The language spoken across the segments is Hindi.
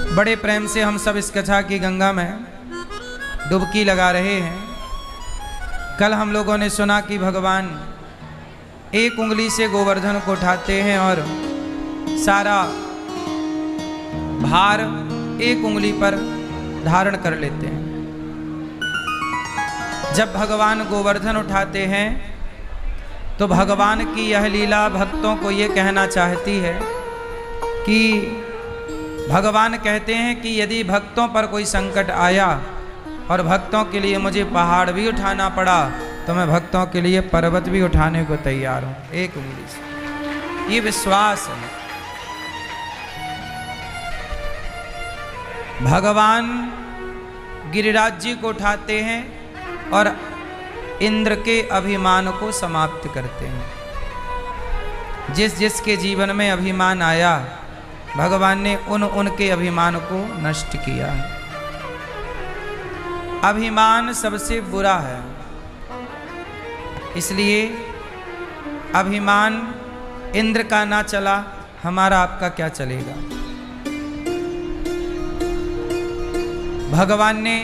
बड़े प्रेम से हम सब इस कथा की गंगा में डुबकी लगा रहे हैं। कल हम लोगों ने सुना कि भगवान एक उंगली से गोवर्धन को उठाते हैं और सारा भार एक उंगली पर धारण कर लेते हैं। जब भगवान गोवर्धन उठाते हैं तो भगवान की यह लीला भक्तों को ये कहना चाहती है कि भगवान कहते हैं कि यदि भक्तों पर कोई संकट आया और भक्तों के लिए मुझे पहाड़ भी उठाना पड़ा तो मैं भक्तों के लिए पर्वत भी उठाने को तैयार हूं, एक उंगली से। ये विश्वास है। भगवान गिरिराज जी को उठाते हैं और इंद्र के अभिमान को समाप्त करते हैं। जिस जिसके जीवन में अभिमान आया भगवान ने उनके अभिमान को नष्ट किया। अभिमान सबसे बुरा है, इसलिए अभिमान इंद्र का ना चला, हमारा आपका क्या चलेगा। भगवान ने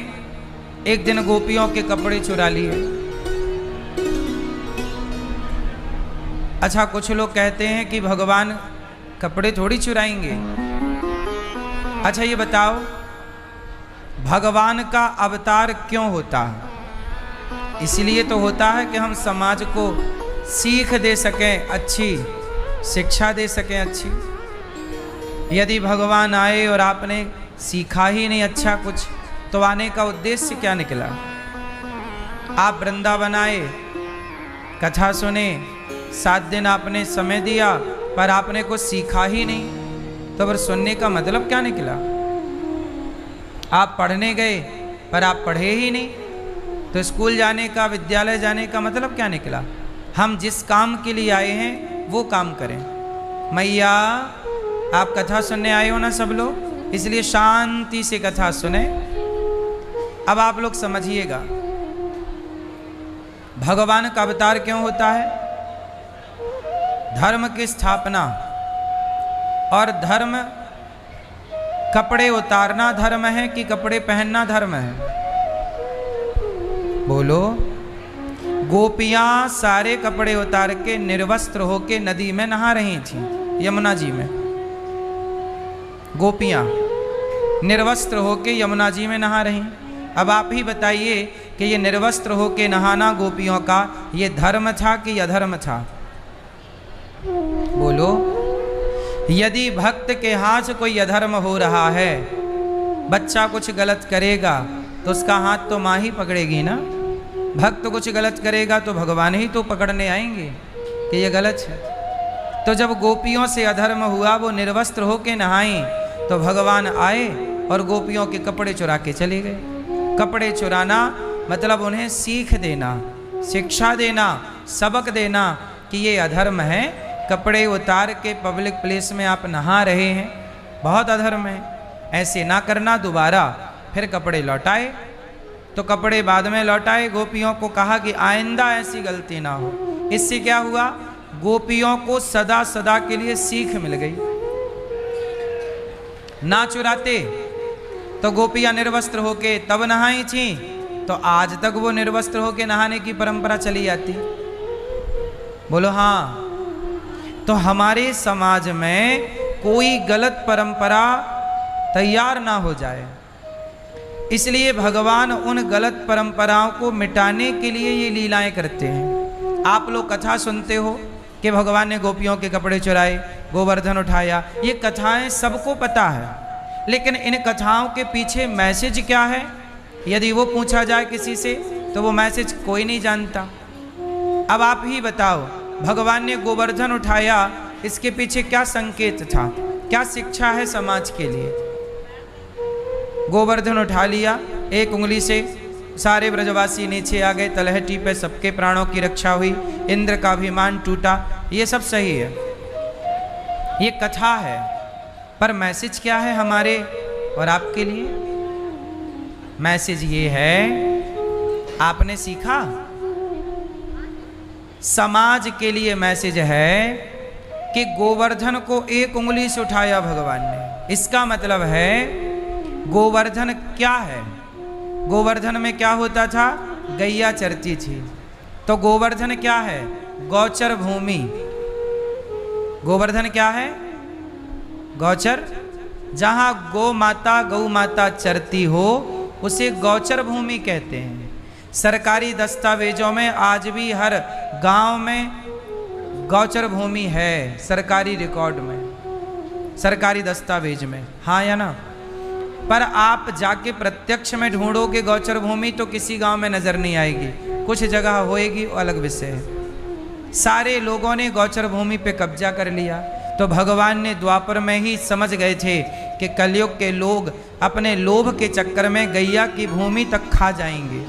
एक दिन गोपियों के कपड़े चुरा लिए। अच्छा, कुछ लोग कहते हैं कि भगवान कपड़े थोड़ी चुराएंगे। अच्छा ये बताओ, भगवान का अवतार क्यों होता है? इसलिए तो होता है कि हम समाज को सीख दे सकें, अच्छी शिक्षा दे सकें अच्छी। यदि भगवान आए और आपने सीखा ही नहीं अच्छा कुछ, तो आने का उद्देश्य क्या निकला? आप वृंदावन आए, कथा सुने, 7 दिन आपने समय दिया, पर आपने कुछ सीखा ही नहीं, तो फिर सुनने का मतलब क्या निकला? आप पढ़ने गए पर आप पढ़े ही नहीं, तो स्कूल जाने का, विद्यालय जाने का मतलब क्या निकला? हम जिस काम के लिए आए हैं वो काम करें। मैया आप कथा सुनने आए हो ना सब लोग, इसलिए शांति से कथा सुने। अब आप लोग समझिएगा भगवान का अवतार क्यों होता है? धर्म की स्थापना। और धर्म, कपड़े उतारना धर्म है कि कपड़े पहनना धर्म है? बोलो। गोपियां सारे कपड़े उतार के निर्वस्त्र होके नदी में नहा रही थी, यमुना जी में। गोपियां निर्वस्त्र होके यमुना जी में नहा रही। अब आप ही बताइए कि ये निर्वस्त्र होके नहाना गोपियों का ये धर्म था कि अधर्म था? बोलो। यदि भक्त के हाथ कोई अधर्म हो रहा है, बच्चा कुछ गलत करेगा तो उसका हाथ तो माँ ही पकड़ेगी ना। भक्त कुछ गलत करेगा तो भगवान ही तो पकड़ने आएंगे कि ये गलत है। तो जब गोपियों से अधर्म हुआ, वो निर्वस्त्र होके नहाई, तो भगवान आए और गोपियों के कपड़े चुरा के चले गए। कपड़े चुराना मतलब उन्हें सीख देना, शिक्षा देना, सबक देना कि ये अधर्म है। कपड़े उतार के पब्लिक प्लेस में आप नहा रहे हैं, बहुत अधर्म है, ऐसे ना करना दोबारा। फिर कपड़े लौटाए, तो कपड़े बाद में लौटाए। गोपियों को कहा कि आइंदा ऐसी गलती ना हो। इससे क्या हुआ? गोपियों को सदा सदा के लिए सीख मिल गई। ना चुराते तो गोपियां निर्वस्त्र होके तब नहाई थी, तो आज तक वो निर्वस्त्र होके नहाने की परंपरा चली आती। बोलो हाँ। तो हमारे समाज में कोई गलत परंपरा तैयार ना हो जाए, इसलिए भगवान उन गलत परंपराओं को मिटाने के लिए ये लीलाएं करते हैं। आप लोग कथा सुनते हो कि भगवान ने गोपियों के कपड़े चुराए, गोवर्धन उठाया, ये कथाएं सबको पता है, लेकिन इन कथाओं के पीछे मैसेज क्या है यदि वो पूछा जाए किसी से, तो वो मैसेज कोई नहीं जानता। अब आप ही बताओ, भगवान ने गोवर्धन उठाया, इसके पीछे क्या संकेत था, क्या शिक्षा है समाज के लिए? गोवर्धन उठा लिया, एक उंगली से सारे ब्रजवासी नीचे आ गए, तलहटी पे सबके प्राणों की रक्षा हुई, इंद्र का अभिमान टूटा, ये सब सही है, ये कथा है। पर मैसेज क्या है हमारे और आपके लिए? मैसेज ये है, आपने सीखा? समाज के लिए मैसेज है कि गोवर्धन को एक उंगली से उठाया भगवान ने। इसका मतलब है गोवर्धन क्या है? गोवर्धन में क्या होता था? गैया चरती थी। तो गोवर्धन क्या है? गौचर भूमि। गोवर्धन क्या है? गौचर। जहां गौ माता चरती हो उसे गौचर भूमि कहते हैं। सरकारी दस्तावेजों में आज भी हर गांव में गौचर भूमि है, सरकारी रिकॉर्ड में, सरकारी दस्तावेज में, हाँ या ना? पर आप जाके प्रत्यक्ष में ढूंढोगे गौचर भूमि तो किसी गांव में नजर नहीं आएगी, कुछ जगह होएगी, अलग विषय है। सारे लोगों ने गौचर भूमि पे कब्जा कर लिया। तो भगवान ने द्वापर में ही समझ गए थे कि कलयुग के लोग अपने लोभ के चक्कर में गैया की भूमि तक खा जाएंगे,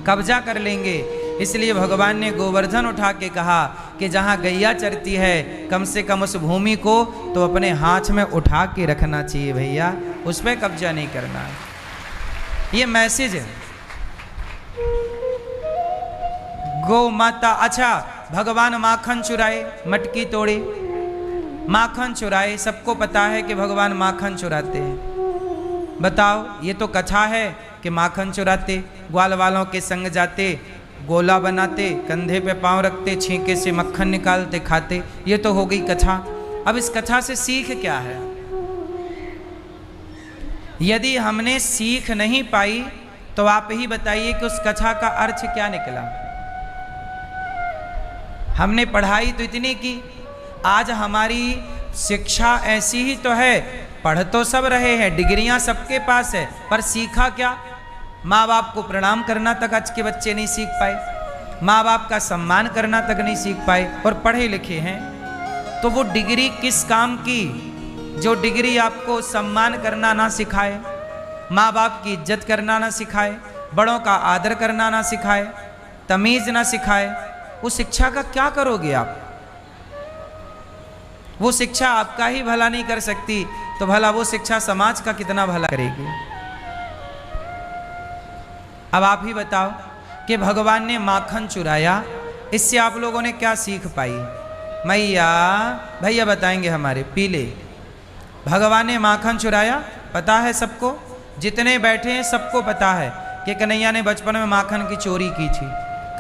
कब्जा कर लेंगे। इसलिए भगवान ने गोवर्धन उठा के कहा कि जहाँ गैया चरती है कम से कम उस भूमि को तो अपने हाथ में उठा के रखना चाहिए भैया, उस पर कब्जा नहीं करना है। ये मैसेज है गौ माता। अच्छा, भगवान माखन चुराए, मटकी तोड़े, माखन चुराए। सबको पता है कि भगवान माखन चुराते हैं। बताओ, ये तो कथा है कि माखन चुराते, ग्वाल वालों के संग जाते, गोला बनाते, कंधे पे पांव रखते, छींके से मक्खन निकालते, खाते। ये तो हो गई कथा। अब इस कथा से सीख क्या है? यदि हमने सीख नहीं पाई तो आप ही बताइए कि उस कथा का अर्थ क्या निकला। हमने पढ़ाई तो इतनी की, आज हमारी शिक्षा ऐसी ही तो है, पढ़ तो सब रहे हैं, डिग्रियां सबके पास है, पर सीखा क्या? माँ बाप को प्रणाम करना तक आज के बच्चे नहीं सीख पाए, माँ बाप का सम्मान करना तक नहीं सीख पाए, और पढ़े लिखे हैं। तो वो डिग्री किस काम की जो डिग्री आपको सम्मान करना ना सिखाए, माँ बाप की इज्जत करना ना सिखाए, बड़ों का आदर करना ना सिखाए, तमीज ना सिखाए? उस शिक्षा का क्या करोगे आप? वो शिक्षा आपका ही भला नहीं कर सकती तो भला वो शिक्षा समाज का कितना भला करेगी? अब आप ही बताओ कि भगवान ने माखन चुराया, इससे आप लोगों ने क्या सीख पाई? मैया भैया बताएंगे हमारे पीले। भगवान ने माखन चुराया, पता है सबको, जितने बैठे हैं सबको पता है कि कन्हैया ने बचपन में माखन की चोरी की थी,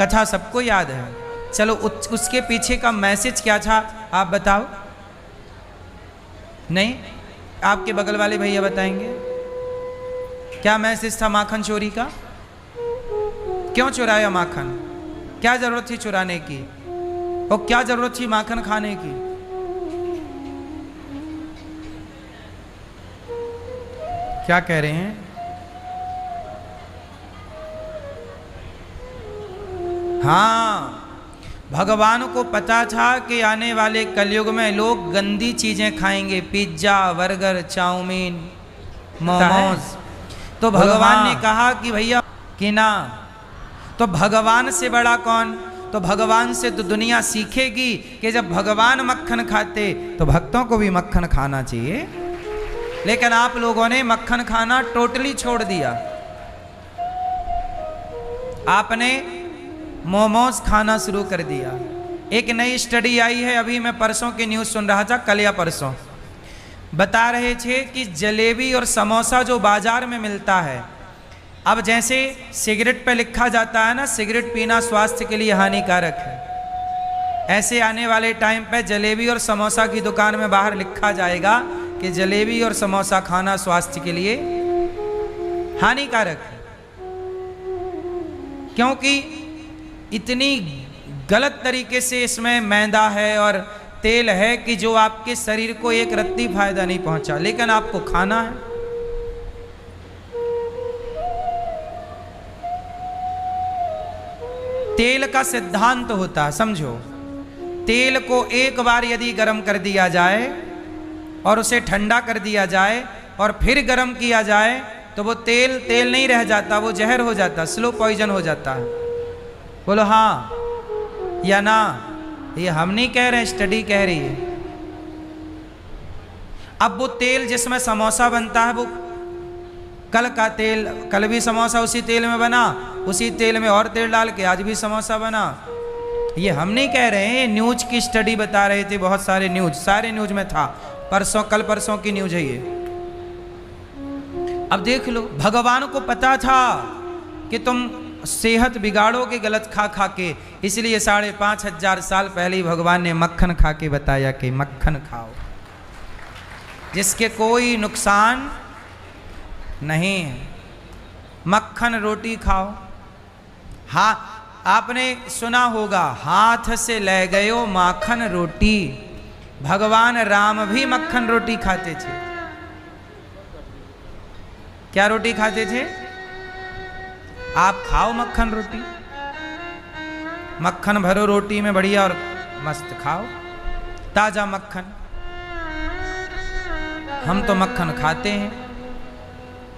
कथा सबको याद है। चलो उसके पीछे का मैसेज क्या था आप बताओ? नहीं, आपके बगल वाले भैया बताएंगे क्या मैसेज था माखन चोरी का? क्यों चुराया माखन? क्या जरूरत थी चुराने की? और क्या जरूरत थी माखन खाने की? क्या कह रहे हैं? हाँ, भगवान को पता था कि आने वाले कलयुग में लोग गंदी चीजें खाएंगे, पिज्जा, बर्गर, चाउमीन, मोमोज। तो भगवान ने कहा कि भैया कि ना, तो भगवान से बड़ा कौन? तो भगवान से तो दुनिया सीखेगी कि जब भगवान मक्खन खाते तो भक्तों को भी मक्खन खाना चाहिए। लेकिन आप लोगों ने मक्खन खाना टोटली छोड़ दिया। आपने मोमोज खाना शुरू कर दिया। एक नई स्टडी आई है, अभी मैं परसों की न्यूज़ सुन रहा था, कल या परसों, बता रहे थे कि जलेबी और समोसा जो बाजार में मिलता है, अब जैसे सिगरेट पे लिखा जाता है ना, सिगरेट पीना स्वास्थ्य के लिए हानिकारक है, ऐसे आने वाले टाइम पे जलेबी और समोसा की दुकान में बाहर लिखा जाएगा कि जलेबी और समोसा खाना स्वास्थ्य के लिए हानिकारक है। क्योंकि इतनी गलत तरीके से इसमें मैदा है और तेल है कि जो आपके शरीर को एक रत्ती फायदा नहीं पहुंचा, लेकिन आपको खाना है। तेल का सिद्धांत होता है, समझो, तेल को एक बार यदि गर्म कर दिया जाए और उसे ठंडा कर दिया जाए और फिर गर्म किया जाए तो वो तेल तेल नहीं रह जाता, वो जहर हो जाता, स्लो पॉइजन हो जाता है। बोलो हाँ या ना? ये हम नहीं कह रहे, स्टडी कह रही है। अब वो तेल जिसमें समोसा बनता है, वो कल का तेल, कल भी समोसा उसी तेल में बना, उसी तेल में और तेल डाल के आज भी समोसा बना। ये हम नहीं कह रहे हैं, न्यूज की स्टडी बता रहे थे, बहुत सारे न्यूज में था, परसों कल परसों की न्यूज है ये। अब देख लो, भगवान को पता था कि तुम सेहत बिगाड़ोगे गलत खा खा के, इसलिए 5,500 साल पहले ही भगवान ने मक्खन खा के बताया कि मक्खन खाओ जिसके कोई नुकसान नहीं है। मक्खन रोटी खाओ। हाँ, आपने सुना होगा, हाथ से ले गयो माखन रोटी। भगवान राम भी मक्खन रोटी खाते थे। क्या रोटी खाते थे? आप खाओ मक्खन रोटी, मक्खन भरो रोटी में बढ़िया और मस्त खाओ ताजा मक्खन। हम तो मक्खन खाते हैं,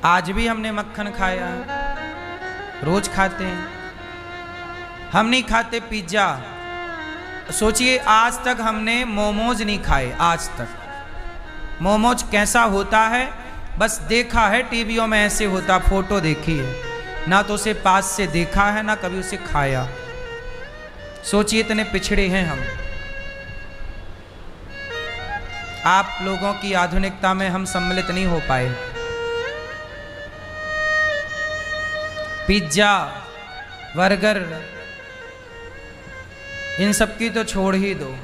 आज भी हमने मक्खन खाया है, रोज खाते हैं। हम नहीं खाते पिज्जा। सोचिए, आज तक हमने मोमोज नहीं खाए, आज तक। मोमोज कैसा होता है बस देखा है, टीवियों में ऐसे होता, फोटो देखी है, ना तो उसे पास से देखा है ना कभी उसे खाया। सोचिए, इतने पिछड़े हैं हम। आप लोगों की आधुनिकता में हम सम्मिलित नहीं हो पाए। पिज्जा, बर्गर, इन सब की तो छोड़ ही दो।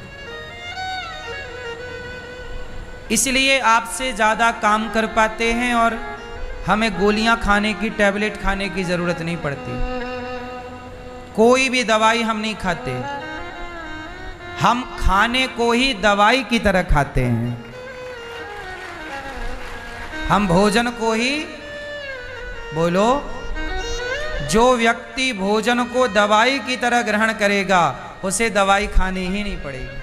इसलिए आपसे ज़्यादा काम कर पाते हैं और हमें गोलियां खाने की, टैबलेट खाने की ज़रूरत नहीं पड़ती। कोई भी दवाई हम नहीं खाते, हम खाने को ही दवाई की तरह खाते हैं। हम भोजन को ही, बोलो, जो व्यक्ति भोजन को दवाई की तरह ग्रहण करेगा उसे दवाई खानी ही नहीं पड़ेगी।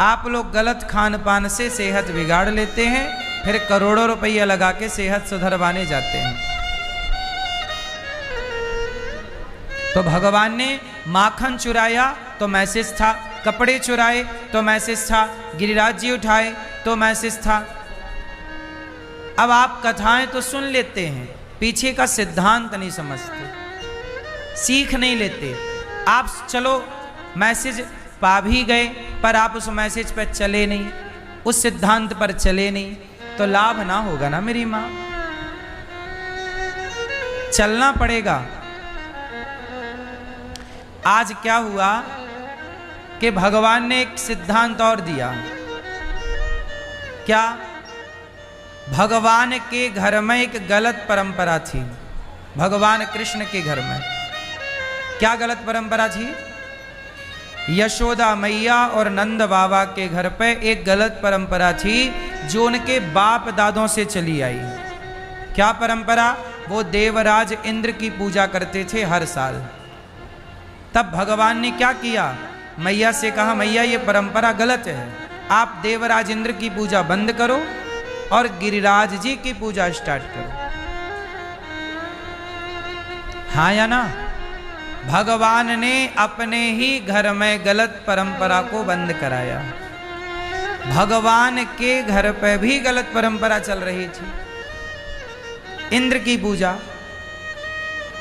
आप लोग गलत खान पान से सेहत बिगाड़ लेते हैं, फिर करोड़ों रुपया लगा के सेहत सुधरवाने जाते हैं। तो भगवान ने माखन चुराया तो मैसेज था, कपड़े चुराए तो मैसेज था, गिरिराज जी उठाए तो मैसेज था। अब आप कथाएं तो सुन लेते हैं, पीछे का सिद्धांत नहीं समझते, सीख नहीं लेते। आप चलो मैसेज पा भी गए, पर आप उस मैसेज पर चले नहीं, उस सिद्धांत पर चले नहीं, तो लाभ ना होगा ना मेरी माँ। चलना पड़ेगा। आज क्या हुआ कि भगवान ने एक सिद्धांत और दिया। क्या? भगवान के घर में एक गलत परंपरा थी। भगवान कृष्ण के घर में क्या गलत परंपरा थी? यशोदा मैया और नंद बाबा के घर पे एक गलत परंपरा थी जो उनके बाप दादों से चली आई। क्या परंपरा? वो देवराज इंद्र की पूजा करते थे हर साल। तब भगवान ने क्या किया? मैया से कहा, मैया ये परंपरा गलत है, आप देवराज इंद्र की पूजा बंद करो और गिरिराज जी की पूजा स्टार्ट करो। हाँ या ना? भगवान ने अपने ही घर में गलत परंपरा को बंद कराया। भगवान के घर पे भी गलत परंपरा चल रही थी, इंद्र की पूजा।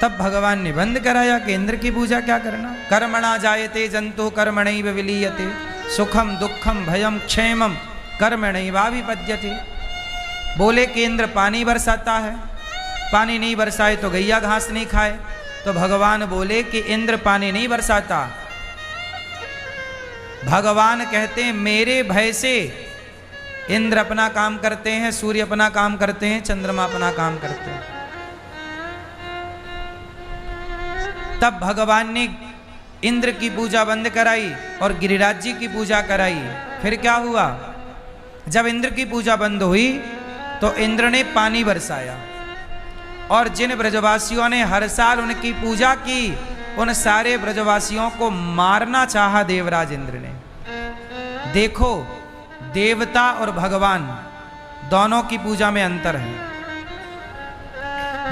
तब भगवान ने बंद कराया कि इंद्र की पूजा क्या करना। कर्मणा जायते जंतु कर्मणैव विलीयते, सुखम दुखम भयम क्षेमम कर्मणैवाभिपद्यते। बोले कि इंद्र पानी बरसाता है, पानी नहीं बरसाए तो गैया घास नहीं खाए। तो भगवान बोले कि इंद्र पानी नहीं बरसाता। भगवान कहते हैं मेरे भय से इंद्र अपना काम करते हैं, सूर्य अपना काम करते हैं, चंद्रमा अपना काम करते हैं। तब भगवान ने इंद्र की पूजा बंद कराई और गिरिराज जी की पूजा कराई। फिर क्या हुआ? जब इंद्र की पूजा बंद हुई तो इंद्र ने पानी बरसाया और जिन ब्रजवासियों ने हर साल उनकी पूजा की उन सारे ब्रजवासियों को मारना चाहा देवराज इंद्र ने। देखो, देवता और भगवान दोनों की पूजा में अंतर है।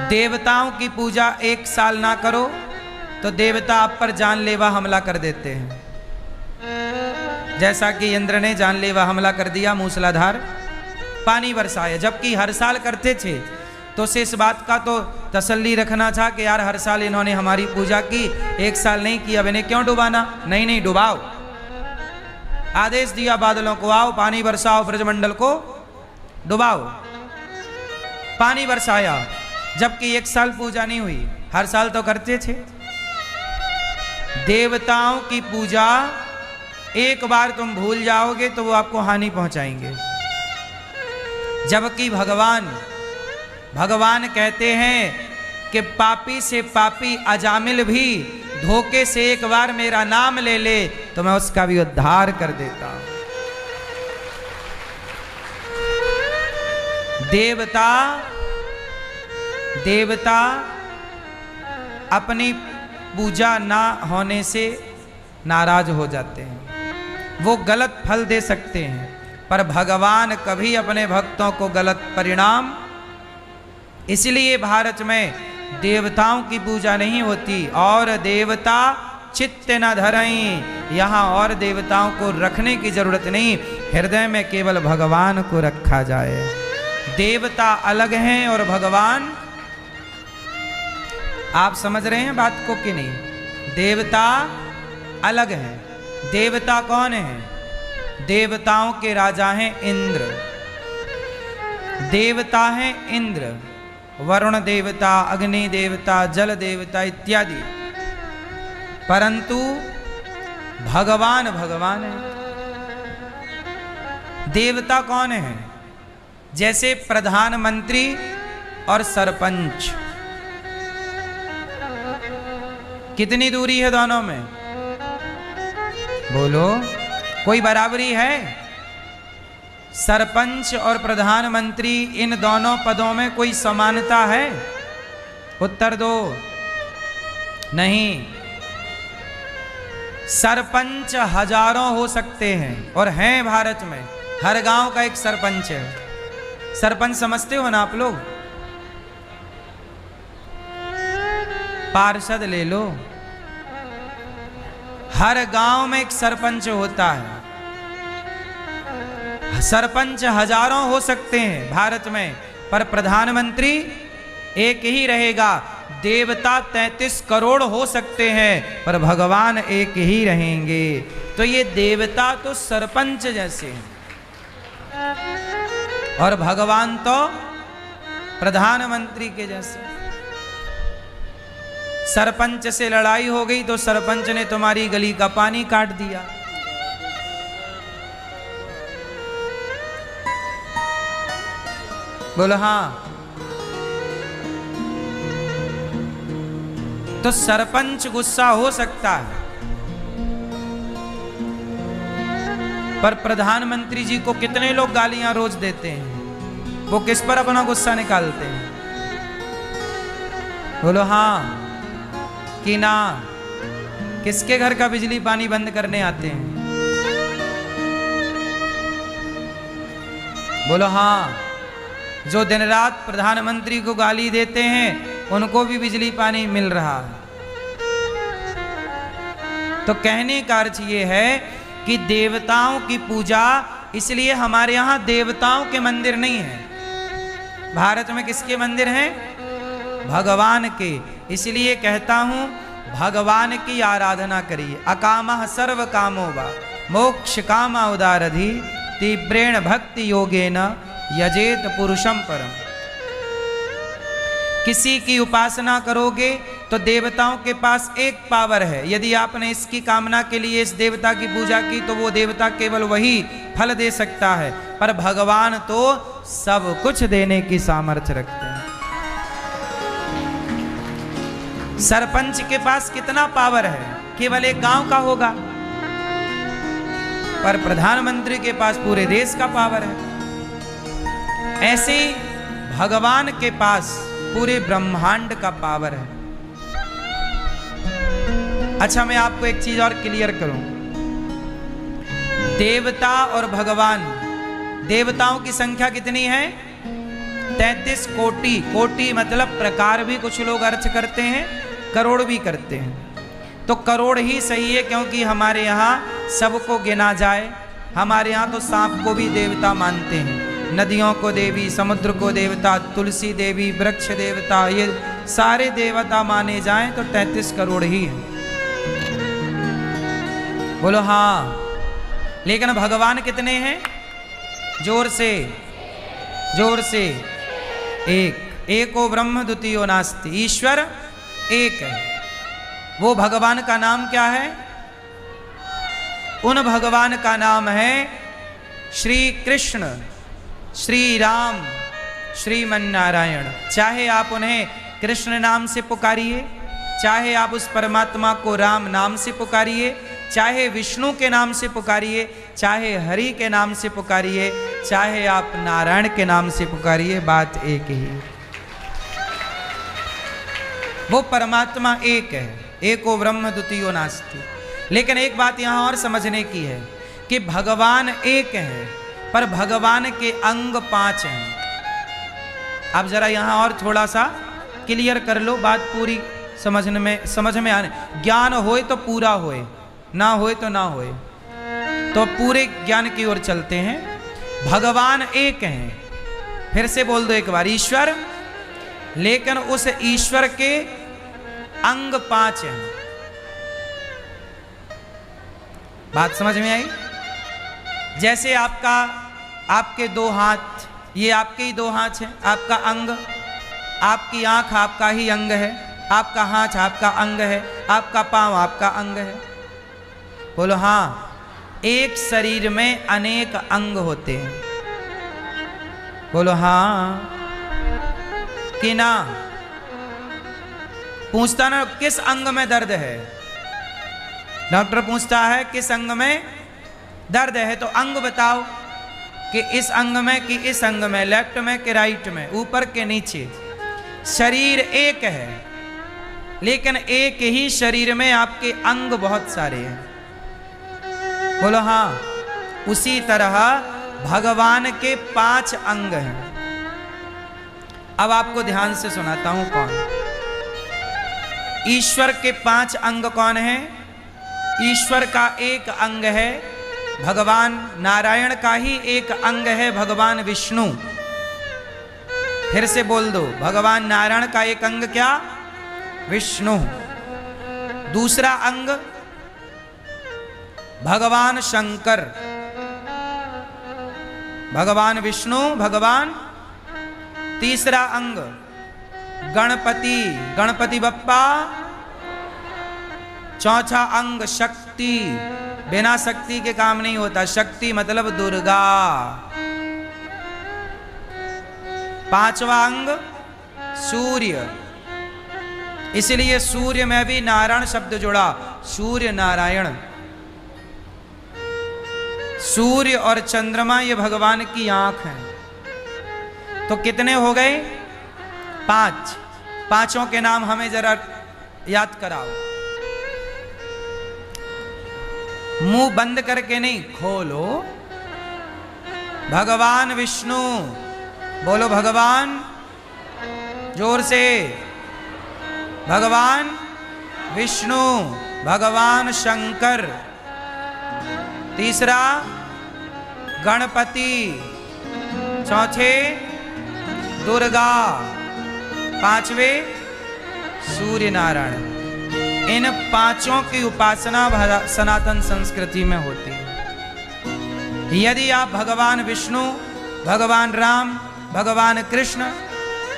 देवताओं की पूजा एक साल ना करो तो देवता आप पर जानलेवा हमला कर देते हैं, जैसा कि इंद्र ने जानलेवा हमला कर दिया, मूसलाधार पानी बरसाया। जबकि हर साल करते थे तो उसे इस बात का तो तसल्ली रखना था कि यार हर साल इन्होंने हमारी पूजा की, एक साल नहीं की, अब इन्हें क्यों डुबाना। नहीं, डुबाओ, आदेश दिया बादलों को, आओ पानी बरसाओ, ब्रजमंडल को डुबाओ। पानी बरसाया, जबकि 1 साल पूजा नहीं हुई, हर साल तो करते थे। देवताओं की पूजा एक बार तुम भूल जाओगे तो वो आपको हानि पहुंचाएंगे। जबकि भगवान कहते हैं कि पापी से पापी अजामिल भी धोखे से एक बार मेरा नाम ले ले तो मैं उसका भी उद्धार कर देता हूं। देवता अपनी पूजा ना होने से नाराज हो जाते हैं, वो गलत फल दे सकते हैं, पर भगवान कभी अपने भक्तों को गलत परिणाम। इसलिए भारत में देवताओं की पूजा नहीं होती। और देवता चित्त न धरई, यहाँ और देवताओं को रखने की जरूरत नहीं, हृदय में केवल भगवान को रखा जाए। देवता अलग हैं और भगवान, आप समझ रहे हैं बात को कि नहीं? देवता अलग हैं। देवता कौन है? देवताओं के राजा हैं इंद्र। देवता हैं इंद्र, वरुण देवता, अग्नि देवता, जल देवता इत्यादि। परंतु भगवान है। देवता कौन है? जैसे प्रधानमंत्री और सरपंच, कितनी दूरी है दोनों में? बोलो, कोई बराबरी है? सरपंच और प्रधानमंत्री, इन दोनों पदों में कोई समानता है? उत्तर दो। नहीं। सरपंच हजारों हो सकते हैं और हैं भारत में, हर गांव का एक सरपंच है। सरपंच समझते हो ना आप लोग? पार्षद ले लो, हर गांव में एक सरपंच होता है। सरपंच हजारों हो सकते हैं भारत में, पर प्रधानमंत्री एक ही रहेगा। देवता 33 करोड़ हो सकते हैं, पर भगवान एक ही रहेंगे। तो ये देवता तो सरपंच जैसे हैं और भगवान तो प्रधानमंत्री के जैसे। सरपंच से लड़ाई हो गई तो सरपंच ने तुम्हारी गली का पानी काट दिया। बोलो हाँ। तो सरपंच गुस्सा हो सकता है, पर प्रधानमंत्री जी को कितने लोग गालियां रोज देते हैं, वो किस पर अपना गुस्सा निकालते हैं? बोलो हाँ कि ना? किसके घर का बिजली पानी बंद करने आते हैं? बोलो हाँ। जो दिन रात प्रधानमंत्री को गाली देते हैं उनको भी बिजली पानी मिल रहा है। तो कहने का अर्थ ये है कि देवताओं की पूजा, इसलिए हमारे यहां देवताओं के मंदिर नहीं है। भारत में किसके मंदिर हैं? भगवान के। इसलिए कहता हूं भगवान की आराधना करिए। अकामः सर्व कामो वा मोक्ष कामा उदारधि तीव्रेण भक्ति योगेन यजेत पुरुषम परम। किसी की उपासना करोगे तो देवताओं के पास एक पावर है। यदि आपने इसकी कामना के लिए इस देवता की पूजा की तो वो देवता केवल वही फल दे सकता है, पर भगवान तो सब कुछ देने की सामर्थ्य रखते हैं। सरपंच के पास कितना पावर है? केवल एक गांव का होगा, पर प्रधानमंत्री के पास पूरे देश का पावर है। ऐसे भगवान के पास पूरे ब्रह्मांड का पावर है। अच्छा, मैं आपको एक चीज और क्लियर करूं। देवता और भगवान, देवताओं की संख्या कितनी है? 33 कोटि। कोटि मतलब प्रकार भी कुछ लोग अर्थ करते हैं, करोड़ भी करते हैं। तो करोड़ ही सही है, क्योंकि हमारे यहाँ सबको गिना जाए। हमारे यहाँ तो सांप को भी देवता मानते हैं, नदियों को देवी, समुद्र को देवता, तुलसी देवी, वृक्ष देवता, ये सारे देवता माने जाएं तो 33 करोड़ ही हैं। बोलो हाँ। लेकिन भगवान कितने हैं? जोर से, जोर से, एक। एको ब्रह्म द्वितीयो नास्ति, ईश्वर एक है। वो भगवान का नाम क्या है? उन भगवान का नाम है श्री कृष्ण, श्री राम, श्रीमन्नारायण। चाहे आप उन्हें कृष्ण नाम से पुकारिए, चाहे आप उस परमात्मा को राम नाम से पुकारिए, चाहे विष्णु के नाम से पुकारिए, चाहे हरि के नाम से पुकारिए, चाहे आप नारायण के नाम से पुकारिए, बात एक ही। वो परमात्मा एक है, एको ब्रह्म द्वितीयो नास्ति। लेकिन एक बात यहां और समझने की है कि भगवान एक है, पर भगवान के अंग 5 हैं। आप जरा यहां और थोड़ा सा क्लियर कर लो, बात पूरी समझ में आने। ज्ञान होए तो पूरा होए, ना होए तो ना होए। तो पूरे ज्ञान की ओर चलते हैं। भगवान एक हैं, फिर से बोल दो एक बार, ईश्वर। लेकिन उस ईश्वर के अंग 5 हैं। बात समझ में आई? जैसे आपके 2 हाथ, ये आपके ही 2 हाथ हैं, आपका अंग। आपकी आंख आपका ही अंग है, आपका हाथ आपका अंग है, आपका पांव आपका अंग है। बोलो हाँ। एक शरीर में अनेक अंग होते हैं। बोलो हाँ कि ना? पूछता ना किस अंग में दर्द है, डॉक्टर पूछता है किस अंग में दर्द है, तो अंग बताओ कि इस अंग में कि इस अंग में, लेफ्ट में कि राइट में, ऊपर के नीचे। शरीर एक है, लेकिन एक ही शरीर में आपके अंग बहुत सारे हैं। बोलो हाँ। उसी तरह भगवान के 5 अंग हैं। अब आपको ध्यान से सुनाता हूं कौन। ईश्वर के 5 अंग कौन हैं? ईश्वर का एक अंग है भगवान नारायण, का ही एक अंग है भगवान विष्णु। फिर से बोल दो, भगवान नारायण का एक अंग क्या? विष्णु। दूसरा अंग भगवान शंकर, भगवान विष्णु, भगवान। तीसरा अंग गणपति, गणपति बप्पा। चौथा अंग शक्ति, बिना शक्ति के काम नहीं होता, शक्ति मतलब दुर्गा। पांचवा अंग सूर्य, इसलिए सूर्य में भी नारायण शब्द जुड़ा, सूर्य नारायण। सूर्य और चंद्रमा ये भगवान की आंख है। तो कितने हो गए? 5। पांचों के नाम हमें जरा याद कराओ। मुंह बंद करके नहीं, खोलो। भगवान विष्णु, बोलो भगवान, जोर से। भगवान विष्णु, भगवान शंकर। तीसरा गणपति। चौथे दुर्गा। 5वें सूर्य नारायण। इन 5 की उपासना सनातन संस्कृति में होती है। यदि आप भगवान विष्णु, भगवान राम, भगवान कृष्ण,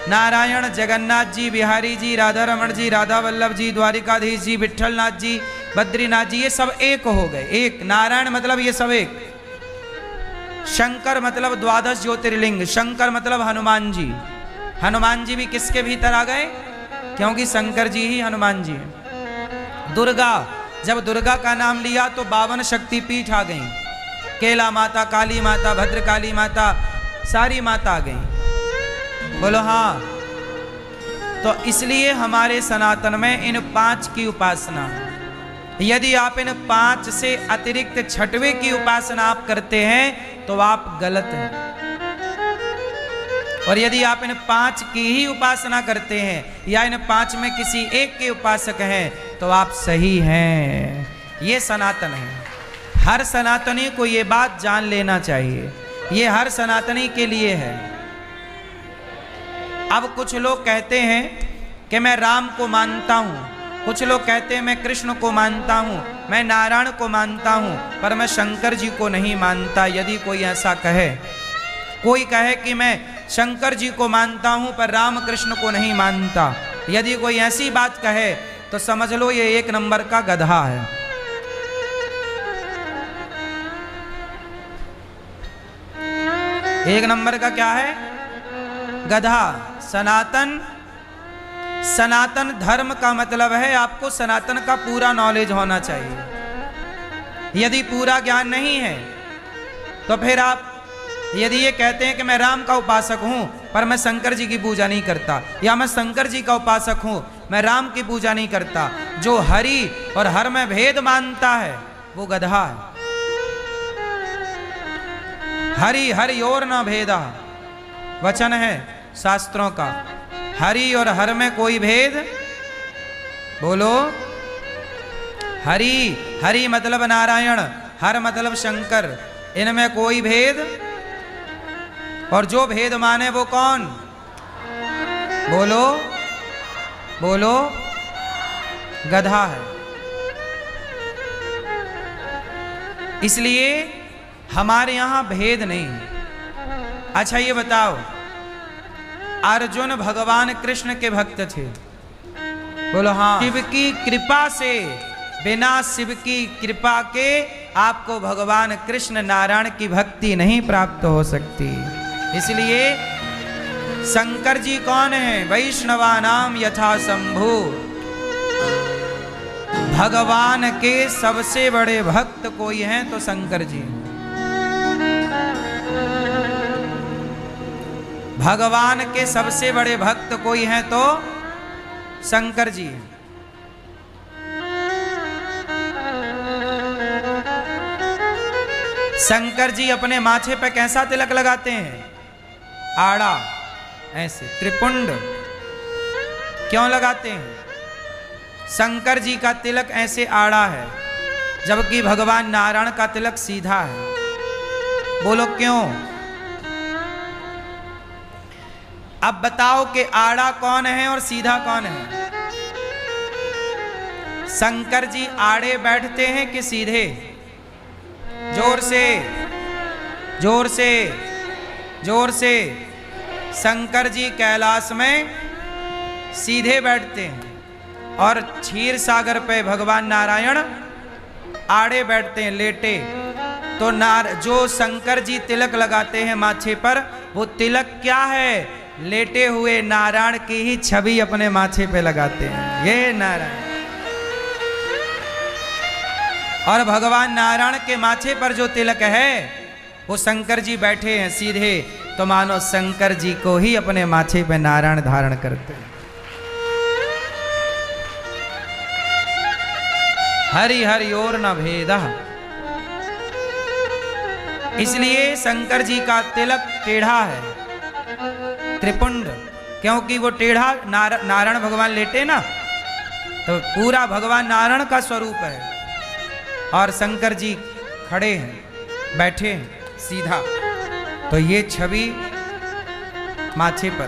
नारायण, जगन्नाथ जी, बिहारी जी, राधा रमण जी, राधा वल्लभ जी, द्वारिकाधीश जी, विठलनाथ जी, बद्रीनाथ जी, ये सब एक हो गए। एक नारायण मतलब ये सब एक। शंकर मतलब 12 ज्योतिर्लिंग। शंकर मतलब हनुमान जी। हनुमान जी भी किसके भीतर आ गए? क्योंकि शंकर जी ही हनुमान जी हैं। दुर्गा, जब दुर्गा का नाम लिया तो 52 शक्तिपीठ आ गई। केला माता, काली माता, भद्रकाली माता, सारी माता आ गई। बोलो हाँ। तो इसलिए हमारे सनातन में इन 5 की उपासना है। यदि आप इन 5 से अतिरिक्त 6वें की उपासना आप करते हैं तो आप गलत हैं। और यदि आप इन 5 की ही उपासना करते हैं या इन 5 में किसी एक के उपासक हैं तो आप सही हैं। ये सनातन है। हर सनातनी को ये बात जान लेना चाहिए। ये हर सनातनी के लिए है। अब कुछ लोग कहते हैं कि मैं राम को मानता हूं कुछ लोग कहते हैं मैं कृष्ण को मानता हूँ, मैं नारायण को मानता हूँ, पर मैं शंकर जी को नहीं मानता। यदि कोई ऐसा कहे, कोई कहे कि मैं शंकर जी को मानता हूँ पर राम कृष्ण को नहीं मानता, यदि कोई ऐसी बात कहे तो समझ लो ये 1 नंबर का गधा है। एक नंबर का क्या है? गधा। सनातन धर्म का मतलब है आपको सनातन का पूरा नॉलेज होना चाहिए। यदि पूरा ज्ञान नहीं है तो फिर आप यदि ये कहते हैं कि मैं राम का उपासक हूं पर मैं शंकर जी की पूजा नहीं करता, या मैं शंकर जी का उपासक हूं मैं राम की पूजा नहीं करता, जो हरि और हर में भेद मानता है वो गधा है। हरि हरि और न भेदा वचन है शास्त्रों का। हरि और हर में कोई भेद, बोलो। हरि हरि मतलब नारायण, हर मतलब शंकर, इनमें कोई भेद। और जो भेद माने वो कौन? बोलो बोलो, गधा है। इसलिए हमारे यहां भेद नहीं। अच्छा ये बताओ, अर्जुन भगवान कृष्ण के भक्त थे? बोलो हाँ। शिव की कृपा से, बिना शिव की कृपा के आपको भगवान कृष्ण नारायण की भक्ति नहीं प्राप्त हो सकती। इसलिए शंकर जी कौन है? वैष्णवानाम यथा शंभु, भगवान के सबसे बड़े भक्त कोई हैं तो शंकर जी। भगवान के सबसे बड़े भक्त कोई हैं तो शंकर जी। शंकर जी अपने माथे पे कैसा तिलक लगाते हैं? आड़ा, ऐसे त्रिपुंड। क्यों लगाते हैं? शंकर जी का तिलक ऐसे आड़ा है, जबकि भगवान नारायण का तिलक सीधा है। बोलो क्यों? अब बताओ कि आड़ा कौन है और सीधा कौन है? शंकर जी आड़े बैठते हैं कि सीधे? जोर से जोर से जोर से। शंकर जी कैलाश में सीधे बैठते हैं और क्षीर सागर पे भगवान नारायण आड़े बैठते हैं, लेटे। तो जो शंकर जी तिलक लगाते हैं माथे पर, वो तिलक क्या है? लेटे हुए नारायण की ही छवि अपने माथे पे लगाते हैं। ये नारायण। और भगवान नारायण के माथे पर जो तिलक है वो शंकर जी बैठे हैं सीधे, तो मानो शंकर जी को ही अपने माथे पे नारायण धारण करते हैं। हरि हरि और न भेदा। इसलिए शंकर जी का तिलक टेढ़ा है, त्रिपुंड, क्योंकि वो टेढ़ा नारायण भगवान लेटे ना, तो पूरा भगवान नारायण का स्वरूप है और शंकर जी खड़े हैं, बैठे हैं सीधा। तो ये छवि माथे पर।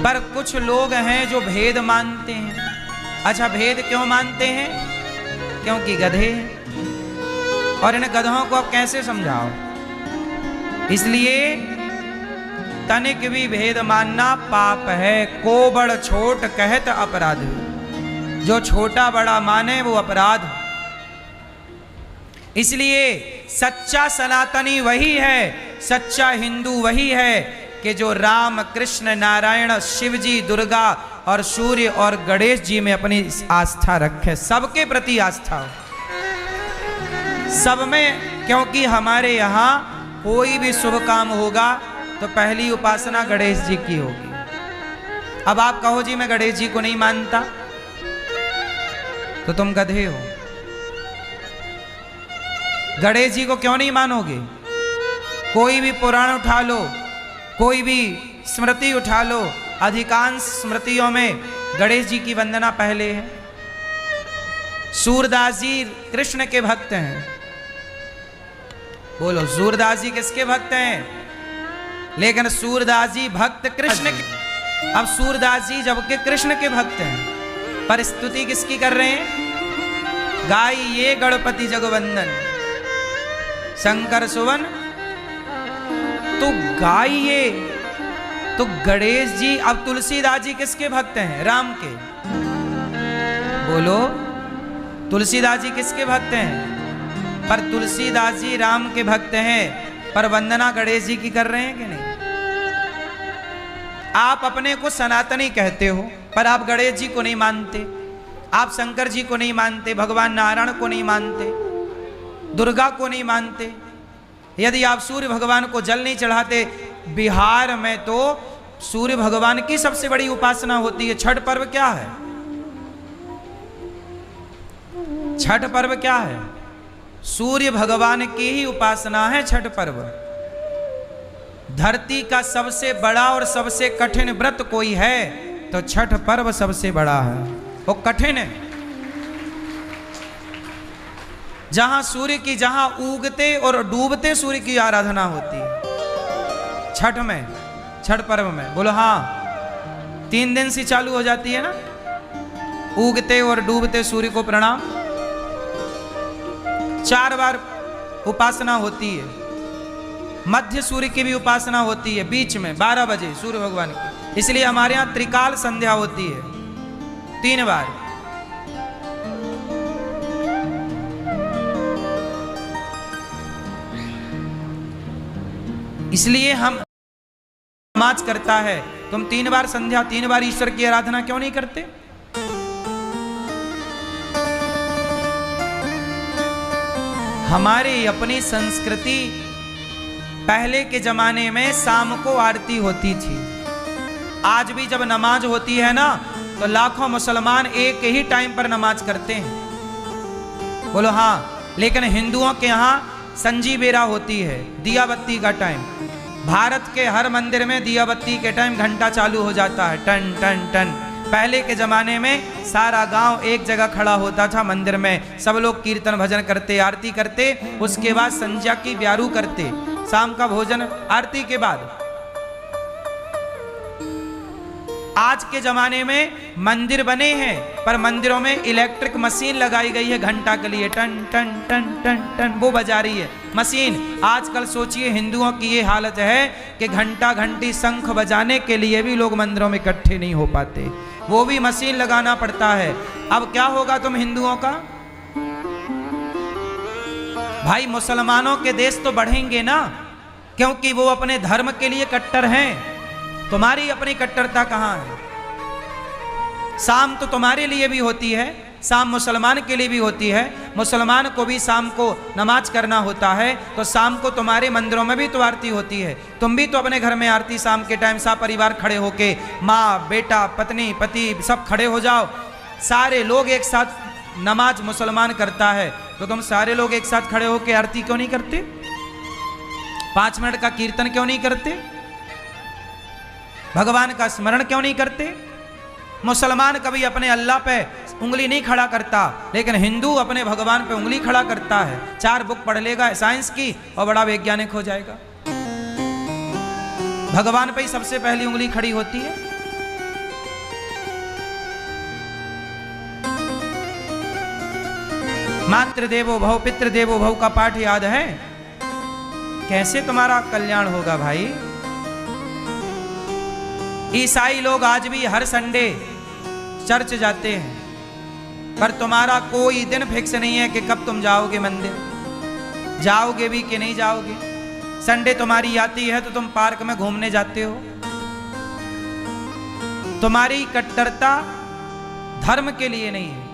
पर कुछ लोग हैं जो भेद मानते हैं। अच्छा भेद क्यों मानते हैं? क्योंकि गधे हैं, और इन गधों को आप कैसे समझाओ? इसलिए तनिक भी भेद मानना पाप है। को बड़ छोट कहत अपराध, जो छोटा बड़ा माने वो अपराध। इसलिए सच्चा सनातनी वही है, सच्चा हिंदू वही है कि जो राम कृष्ण नारायण शिव जी दुर्गा और सूर्य और गणेश जी में अपनी आस्था रखे, सबके प्रति आस्था हो सब में। क्योंकि हमारे यहाँ कोई भी शुभ काम होगा तो पहली उपासना गणेश जी की होगी। अब आप कहो जी मैं गणेश जी को नहीं मानता, तो तुम गधे हो। गणेश जी को क्यों नहीं मानोगे? कोई भी पुराण उठा लो, कोई भी स्मृति उठा लो, अधिकांश स्मृतियों में गणेश जी की वंदना पहले है। सूरदास जी कृष्ण के भक्त हैं। बोलो सूरदास जी किसके भक्त हैं? लेकिन सूरदास जी भक्त कृष्ण के। अब सूरदास जी जबकि कृष्ण के भक्त हैं, पर स्तुति किसकी कर रहे हैं? गाइए गणपति जगवंदन शंकर सुवन, तो गाइए। तो गणेश जी, अब तुलसीदास जी किसके भक्त हैं? राम के। बोलो, तुलसीदास जी किसके भक्त हैं? पर तुलसीदास जी राम के भक्त हैं, पर वंदना गणेश जी की कर रहे हैं कि नहीं? आप अपने को सनातनी कहते हो, पर आप गणेश जी को नहीं मानते, आप शंकर जी को नहीं मानते, भगवान नारायण को नहीं मानते, दुर्गा को नहीं मानते। यदि आप सूर्य भगवान को जल नहीं चढ़ाते, बिहार में तो सूर्य भगवान की सबसे बड़ी उपासना होती है। छठ पर्व क्या है? छठ पर्व क्या है? सूर्य भगवान की ही उपासना है छठ पर्व। धरती का सबसे बड़ा और सबसे कठिन व्रत कोई है तो छठ पर्व सबसे बड़ा है। वो कठिन है, जहां सूर्य की, जहां उगते और डूबते सूर्य की आराधना होती है छठ में, छठ पर्व में। बोलो हाँ, 3 दिन से चालू हो जाती है ना, उगते और डूबते सूर्य को प्रणाम। 4 बार उपासना होती है। मध्य सूर्य की भी उपासना होती है, बीच में 12 बजे सूर्य भगवान की। इसलिए हमारे यहां त्रिकाल संध्या होती है 3 बार। इसलिए हम नमाज करता है, तुम 3 बार संध्या, 3 बार ईश्वर की आराधना क्यों नहीं करते? हमारी अपनी संस्कृति, पहले के जमाने में शाम को आरती होती थी। आज भी जब नमाज होती है ना, तो लाखों मुसलमान एक ही टाइम पर नमाज करते हैं। बोलो हाँ। लेकिन हिंदुओं के यहाँ संजी बेरा होती है, दिया बत्ती का टाइम। भारत के हर मंदिर में दिया बत्ती के टाइम घंटा चालू हो जाता है, टन टन टन। पहले के जमाने में सारा गांव एक जगह खड़ा होता था मंदिर में, सब लोग कीर्तन भजन करते, आरती करते, उसके बाद संध्या की ब्यारू करते, शाम का भोजन आरती के बाद। आज के जमाने में मंदिर बने हैं, पर मंदिरों में इलेक्ट्रिक मशीन लगाई गई है घंटा के लिए, टन टन टन टन टन वो बजा रही है मशीन। आजकल सोचिए हिंदुओं की ये हालत है कि घंटा घंटी शंख बजाने के लिए भी लोग मंदिरों में इकट्ठे नहीं हो पाते, वो भी मशीन लगाना पड़ता है। अब क्या होगा तुम हिंदुओं का? भाई मुसलमानों के देश तो बढ़ेंगे ना, क्योंकि वो अपने धर्म के लिए कट्टर हैं। तुम्हारी अपनी कट्टरता कहां है? शाम तो तुम्हारे लिए भी होती है, शाम मुसलमान के लिए भी होती है। मुसलमान को भी शाम को नमाज करना होता है, तो शाम को तुम्हारे मंदिरों में भी तो आरती होती है। तुम भी तो अपने घर में आरती शाम के टाइम सा परिवार खड़े होके, माँ बेटा पत्नी पति सब खड़े हो जाओ, सारे लोग एक साथ नमाज मुसलमान करता है, तो तुम सारे लोग एक साथ खड़े होके आरती क्यों नहीं करते? 5 मिनट का कीर्तन क्यों नहीं करते? भगवान का स्मरण क्यों नहीं करते? मुसलमान कभी अपने अल्लाह पे उंगली नहीं खड़ा करता, लेकिन हिंदू अपने भगवान पे उंगली खड़ा करता है। 4 बुक पढ़ लेगा साइंस की और बड़ा वैज्ञानिक हो जाएगा। भगवान पे ही सबसे पहली उंगली खड़ी होती है। मातृदेवो भव पितृदेवो भव का पाठ याद है? कैसे तुम्हारा कल्याण होगा भाई? ईसाई लोग आज भी हर संडे चर्च जाते हैं, पर तुम्हारा कोई दिन फिक्स नहीं है कि कब तुम जाओगे मंदिर, जाओगे भी कि नहीं जाओगे। संडे तुम्हारी आती है तो तुम पार्क में घूमने जाते हो। तुम्हारी कट्टरता धर्म के लिए नहीं है,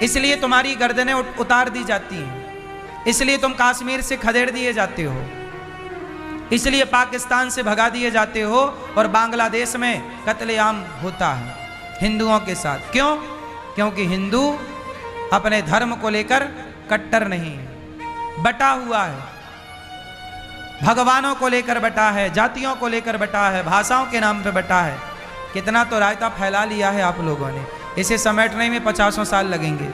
इसलिए तुम्हारी गर्दनें उतार दी जाती हैं, इसलिए तुम कश्मीर से खदेड़ दिए जाते हो, इसलिए पाकिस्तान से भगा दिए जाते हो, और बांग्लादेश में कत्लेआम होता है हिंदुओं के साथ। क्यों? क्योंकि हिंदू अपने धर्म को लेकर कट्टर नहीं है, बटा हुआ है, भगवानों को लेकर बटा है, जातियों को लेकर बटा है, भाषाओं के नाम पे बटा है। कितना तो रायता फैला लिया है आप लोगों ने, इसे समेटने में 50 साल लगेंगे।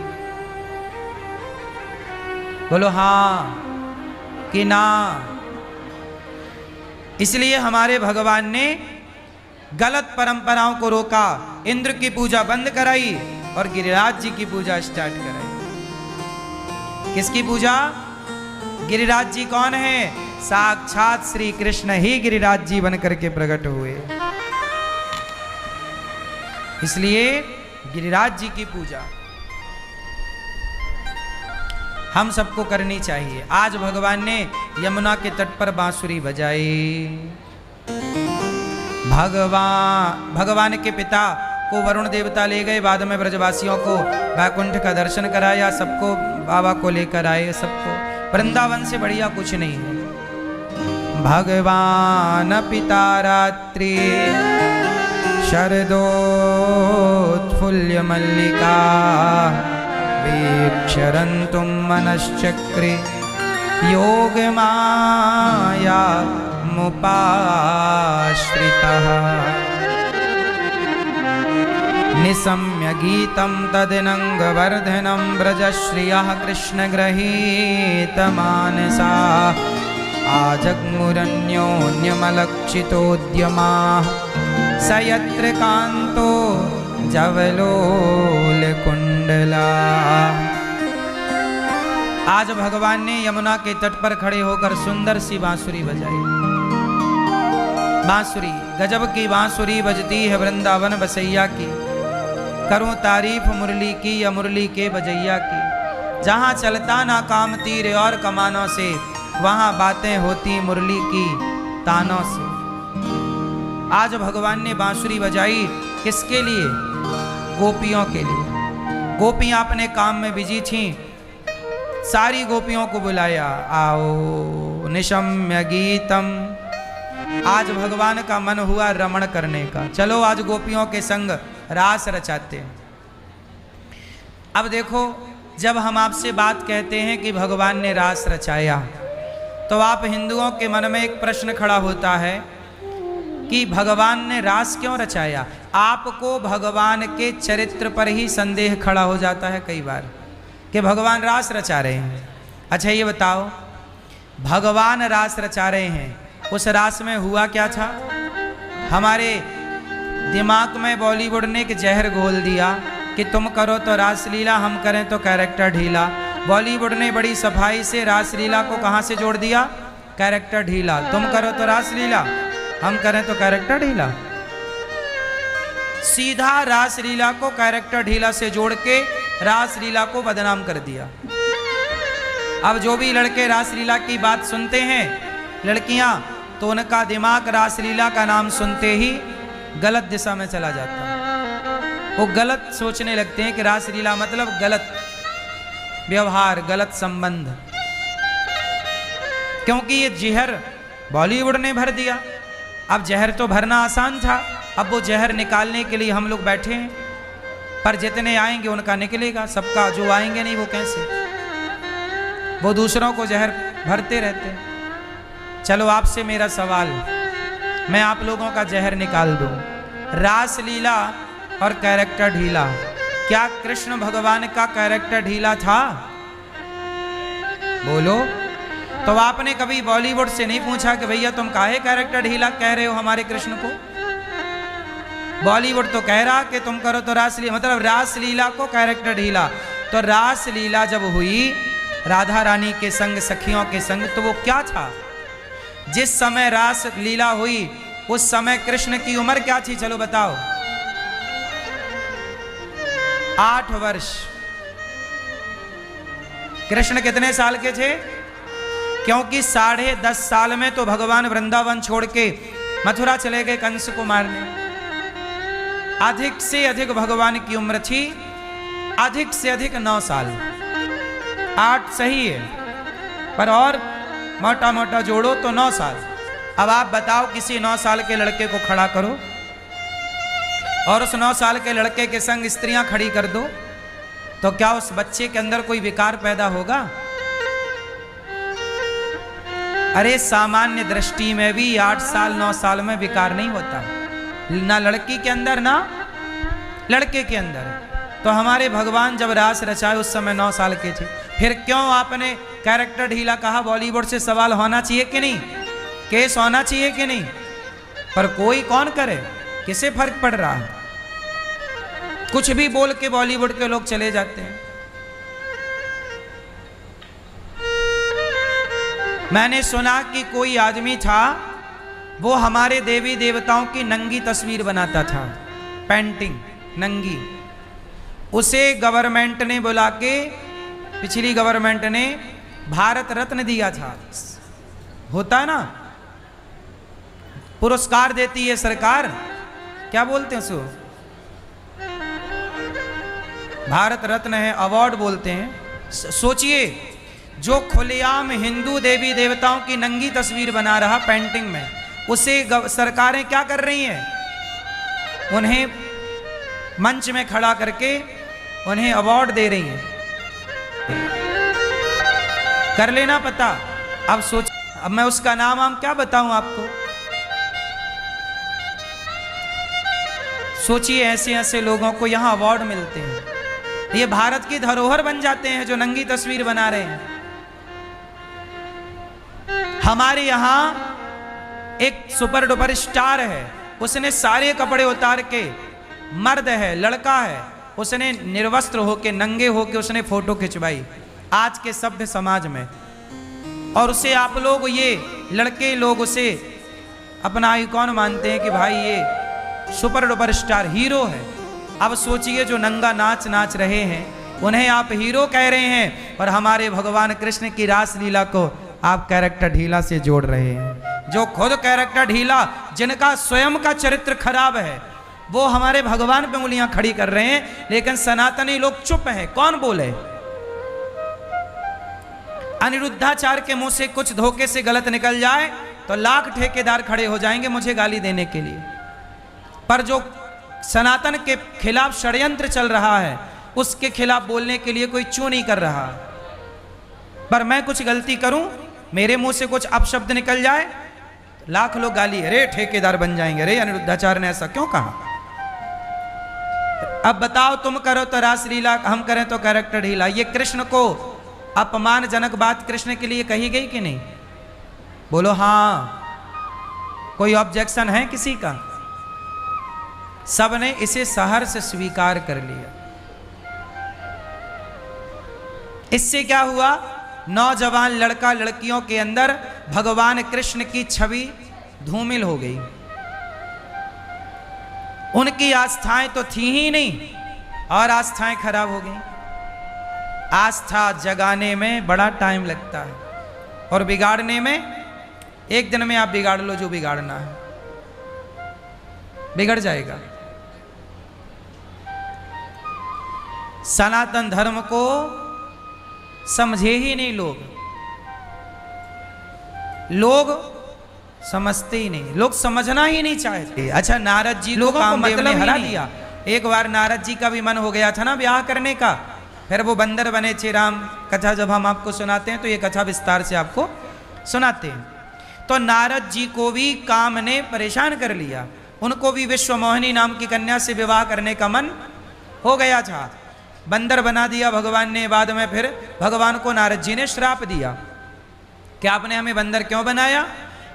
बोलो हाँ कि ना? इसलिए हमारे भगवान ने गलत परंपराओं को रोका, इंद्र की पूजा बंद कराई और गिरिराज जी की पूजा स्टार्ट कराई। किसकी पूजा? गिरिराज जी कौन है? साक्षात श्री कृष्ण ही गिरिराज जी बनकर के प्रकट हुए। इसलिए गिरिराज जी की पूजा हम सबको करनी चाहिए। आज भगवान ने यमुना के तट पर बांसुरी बजाई। भगवान के पिता को वरुण देवता ले गए, बाद में ब्रजवासियों को वैकुंठ का दर्शन कराया, सबको बाबा को लेकर आए। सबको वृंदावन से बढ़िया कुछ नहीं है। भगवान पिता रात्रि शरदोत्फुल्य मल्लिका वीक्षरन्तुं मनश्चक्रे योग माया मुपाश्रितः निशम्य गीतं तदिनङ्गवर्धनं व्रजश्रियः कृष्णगृहीतमानसा आजग्मुरन्योन्यमलक्षितोद्यमाः स यत्र कान्तो जवलोलकुण्डला। आज भगवान ने यमुना के तट पर खड़े होकर सुंदर सी बांसुरी बजाई। बांसुरी, गजब की बांसुरी बजती है वृंदावन बसैया की। करूं तारीफ मुरली की या मुरली के बजैया की। जहां चलता ना काम तीर और कमानों से, वहां बातें होती मुरली की तानों से। आज भगवान ने बांसुरी बजाई किसके लिए? गोपियों के लिए। गोपियां अपने काम में बिजी थीं, सारी गोपियों को बुलाया, आओ निशम्य गीतम। आज भगवान का मन हुआ रमण करने का, चलो आज गोपियों के संग रास रचाते हैं। अब देखो, जब हम आपसे बात कहते हैं कि भगवान ने रास रचाया, तो आप हिंदुओं के मन में एक प्रश्न खड़ा होता है कि भगवान ने रास क्यों रचाया। आपको भगवान के चरित्र पर ही संदेह खड़ा हो जाता है कई बार कि भगवान रास रचा रहे हैं। अच्छा ये बताओ, भगवान रास रचा रहे हैं, उस रास में हुआ क्या था? हमारे दिमाग में बॉलीवुड ने एक जहर घोल दिया कि तुम करो तो रासलीला, हम करें तो कैरेक्टर ढीला। बॉलीवुड ने बड़ी सफाई से रासलीला को कहाँ से जोड़ दिया? कैरेक्टर ढीला। तुम करो तो रासलीला, हम करें तो कैरेक्टर ढीला। सीधा रासलीला को कैरेक्टर ढीला से जोड़ के रासलीला को बदनाम कर दिया। अब जो भी लड़के रासलीला की बात सुनते हैं, लड़कियां, तो उनका दिमाग रासलीला का नाम सुनते ही गलत दिशा में चला जाता है। वो गलत सोचने लगते हैं कि रासलीला मतलब गलत व्यवहार, गलत संबंध। क्योंकि ये जहर बॉलीवुड ने भर दिया। अब जहर तो भरना आसान था, अब वो जहर निकालने के लिए हम लोग बैठे हैं। पर जितने आएंगे उनका निकलेगा, सबका जो आएंगे नहीं वो कैसे? वो दूसरों को जहर भरते रहते हैं। चलो आपसे मेरा सवाल, मैं आप लोगों का जहर निकाल दूं। रासलीला और कैरेक्टर ढीला, क्या कृष्ण भगवान का कैरेक्टर ढीला था? बोलो। तो आपने कभी बॉलीवुड से नहीं पूछा कि भैया तुम काहे कैरेक्टर ढीला कह रहे हो हमारे कृष्ण को? बॉलीवुड तो कह रहा कि तुम करो तो रासलीला, मतलब रासलीला को कैरेक्टर ढीला। तो रासलीला जब हुई राधा रानी के संग, सखियों के संग, तो वो क्या था? जिस समय रास लीला हुई उस समय कृष्ण की उम्र क्या थी? चलो बताओ। 8 वर्ष। कृष्ण कितने साल के थे? क्योंकि 10.5 साल में तो भगवान वृंदावन छोड़ के मथुरा चले गए कंस को मारने। अधिक से अधिक भगवान की उम्र थी, अधिक से अधिक 9 साल। 8 सही है, पर और मोटा मोटा जोड़ो तो 9 साल। अब आप बताओ, किसी 9 साल के लड़के को खड़ा करो और उस 9 साल के लड़के के संग स्त्रियां खड़ी कर दो, तो क्या उस बच्चे के अंदर कोई विकार पैदा होगा? अरे सामान्य दृष्टि में भी 8 साल 9 साल में विकार नहीं होता, ना लड़की के अंदर ना लड़के के अंदर। तो हमारे भगवान जब रास रचाए उस समय 9 साल के थे। फिर क्यों आपने कैरेक्टर ढीला कहा? बॉलीवुड से सवाल होना चाहिए कि नहीं? केस होना चाहिए कि नहीं? पर कोई कौन करे? किसे फर्क पड़ रहा है? कुछ भी बोल के बॉलीवुड के लोग चले जाते हैं। मैंने सुना कि कोई आदमी था, वो हमारे देवी देवताओं की नंगी तस्वीर बनाता था, पेंटिंग नंगी। उसे गवर्नमेंट ने बुला के, पिछली गवर्नमेंट ने भारत रत्न दिया था। होता है ना, पुरस्कार देती है सरकार, क्या बोलते हैं उसको? भारत रत्न है, अवार्ड बोलते हैं। सोचिए, जो खुलेआम हिंदू देवी देवताओं की नंगी तस्वीर बना रहा पेंटिंग में, उसे सरकारें क्या कर रही हैं? उन्हें मंच में खड़ा करके उन्हें अवार्ड दे रही हैं। कर लेना पता। अब सोच, अब मैं उसका नाम क्या बताऊं आपको? सोचिए, ऐसे ऐसे लोगों को यहां अवार्ड मिलते हैं, ये भारत की धरोहर बन जाते हैं जो नंगी तस्वीर बना रहे हैं। हमारे यहां एक सुपर डुपर स्टार है, उसने सारे कपड़े उतार के, मर्द है, लड़का है, उसने निर्वस्त्र होके, नंगे होके उसने फोटो खिंचवाई आज के सभ्य समाज में। और उसे आप लोग, ये लड़के लोग उसे अपना आइकॉन मानते हैं कि भाई ये सुपर डुपर स्टार हीरो है। अब सोचिए, जो नंगा नाच नाच रहे हैं उन्हें आप हीरो कह रहे हैं, और हमारे भगवान कृष्ण की रास लीला को आप कैरेक्टर ढीला से जोड़ रहे हैं। जो खुद कैरेक्टर ढीला, जिनका स्वयं का चरित्र खराब है, वो हमारे भगवान पे उंगलियां खड़ी कर रहे हैं, लेकिन सनातनी लोग चुप हैं। कौन बोले? अनिरुद्धाचार्य के मुंह से कुछ धोखे से गलत निकल जाए तो लाख ठेकेदार खड़े हो जाएंगे मुझे गाली देने के लिए। पर जो सनातन के खिलाफ षड्यंत्र चल रहा है, उसके खिलाफ बोलने के लिए कोई चू नहीं कर रहा। पर मैं कुछ गलती करूं, मेरे मुंह से कुछ अपशब्द निकल जाए, लाख लोग गाली, अरे ठेकेदार बन जाएंगे, अरे अनिरुद्धाचार्य ने ऐसा क्यों कहा। अब बताओ, तुम करो तो रासलीला, हम करें तो कैरेक्टर ढीला। ये कृष्ण को अपमानजनक बात कृष्ण के लिए कही गई कि नहीं? बोलो हाँ। कोई ऑब्जेक्शन है किसी का? सबने इसे सहर्ष स्वीकार कर लिया। इससे क्या हुआ? नौजवान लड़का लड़कियों के अंदर भगवान कृष्ण की छवि धूमिल हो गई। उनकी आस्थाएं तो थी ही नहीं, और आस्थाएं खराब हो गई। आस्था जगाने में बड़ा टाइम लगता है, और बिगाड़ने में एक दिन में आप बिगाड़ लो जो बिगाड़ना है, बिगड़ जाएगा। सनातन धर्म को समझे ही नहीं लोग, लोग समझते ही नहीं, लोग समझना ही नहीं चाहते। अच्छा, नारद जी को कामदेव ने हरा दिया। एक बार नारद जी का भी मन हो गया था ना ब्याह करने का, फिर वो बंदर बने थे। राम कथा जब हम आपको सुनाते हैं तो ये कथा विस्तार से आपको सुनाते हैं। तो नारद जी को भी काम ने परेशान कर लिया, उनको भी विश्वमोहिनी नाम की कन्या से विवाह करने का मन हो गया था। बंदर बना दिया भगवान ने। बाद में फिर भगवान को नारद जी ने श्राप दिया कि आपने हमें बंदर क्यों बनाया?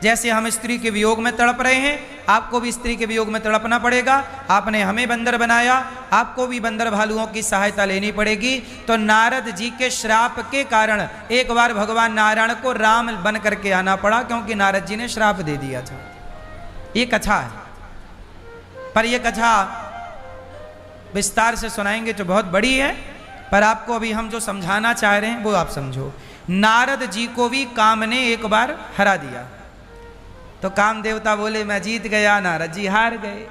जैसे हम स्त्री के वियोग में तड़प रहे हैं, आपको भी स्त्री के वियोग में तड़पना पड़ेगा। आपने हमें बंदर बनाया, आपको भी बंदर भालुओं की सहायता लेनी पड़ेगी। तो नारद जी के श्राप के कारण एक बार भगवान नारायण को राम बन करके आना पड़ा, क्योंकि नारद जी ने श्राप दे दिया था। ये कथा है, पर यह कथा विस्तार से सुनाएंगे तो बहुत बड़ी है, पर आपको अभी हम जो समझाना चाह रहे हैं वो आप समझो। नारद जी को भी काम ने एक बार हरा दिया, तो काम देवता बोले मैं जीत गया, नारद जी हार गए।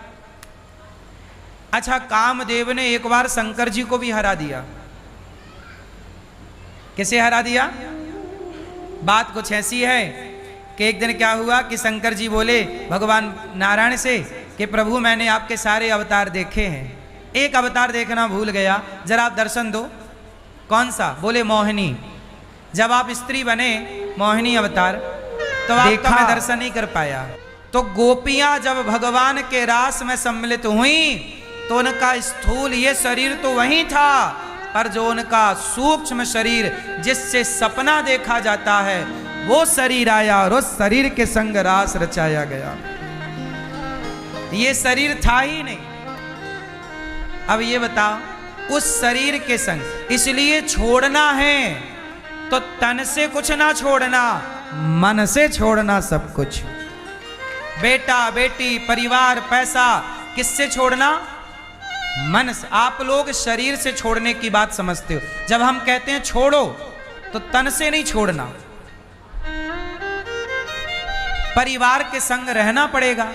अच्छा, कामदेव ने एक बार शंकर जी को भी हरा दिया। किसे हरा दिया? बात कुछ ऐसी है कि एक दिन क्या हुआ कि शंकर जी बोले भगवान नारायण से कि प्रभु मैंने आपके सारे अवतार देखे हैं, एक अवतार देखना भूल गया, जरा आप दर्शन दो। कौन सा? बोले मोहिनी। जब आप स्त्री बने मोहिनी अवतार, तो आपका मैं दर्शन नहीं कर पाया। तो गोपियां जब भगवान के रास में सम्मिलित हुई तो उनका स्थूल ये शरीर तो वही था, पर जो उनका सूक्ष्म शरीर जिससे सपना देखा जाता है वो शरीर आया, और उस शरीर के संग रास रचाया गया। ये शरीर था ही नहीं। अब ये बताओ, उस शरीर के संग इसलिए छोड़ना है तो तन से कुछ ना छोड़ना, मन से छोड़ना सब कुछ। बेटा बेटी परिवार पैसा किससे छोड़ना? मन से। आप लोग शरीर से छोड़ने की बात समझते हो। जब हम कहते हैं छोड़ो तो तन से नहीं छोड़ना, परिवार के संग रहना पड़ेगा।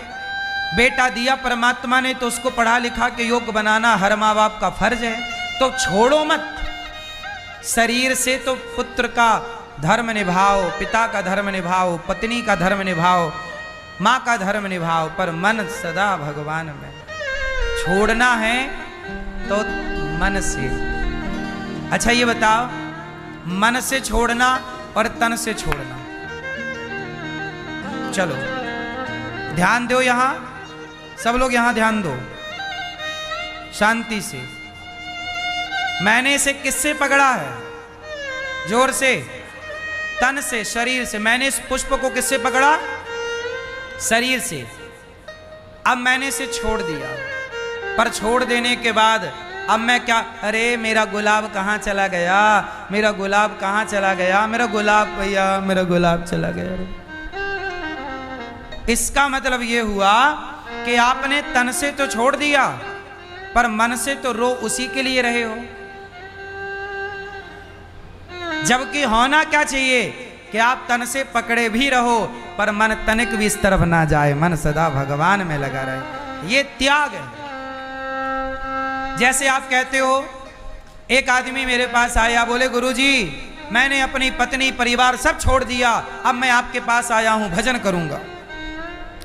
बेटा दिया परमात्मा ने तो उसको पढ़ा लिखा के योग्य बनाना हर माँ बाप का फर्ज है, तो छोड़ो मत। शरीर से तो पुत्र का धर्म निभाओ, पिता का धर्म निभाओ, पत्नी का धर्म निभाओ, माँ का धर्म निभाओ, पर मन सदा भगवान में। छोड़ना है तो मन से। अच्छा ये बताओ, मन से छोड़ना और तन से छोड़ना, चलो ध्यान दो। यहां सब लोग यहां ध्यान दो शांति से। मैंने इसे किससे पकड़ा है? जोर से, तन से, शरीर से। मैंने इस पुष्प को किससे पकड़ा? शरीर से। अब मैंने इसे छोड़ दिया, पर छोड़ देने के बाद अब मैं क्या, अरे मेरा गुलाब कहाँ चला गया, मेरा गुलाब कहाँ चला गया, मेरा गुलाब भैया, मेरा गुलाब चला गया। इसका मतलब ये हुआ कि आपने तन से तो छोड़ दिया, पर मन से तो रो उसी के लिए रहे हो। जबकि होना क्या चाहिए कि आप तन से पकड़े भी रहो, पर मन तनिक भी इस तरफ ना जाए, मन सदा भगवान में लगा रहे। ये त्याग है। जैसे आप कहते हो, एक आदमी मेरे पास आया, बोले गुरुजी मैंने अपनी पत्नी परिवार सब छोड़ दिया, अब मैं आपके पास आया हूं, भजन करूंगा।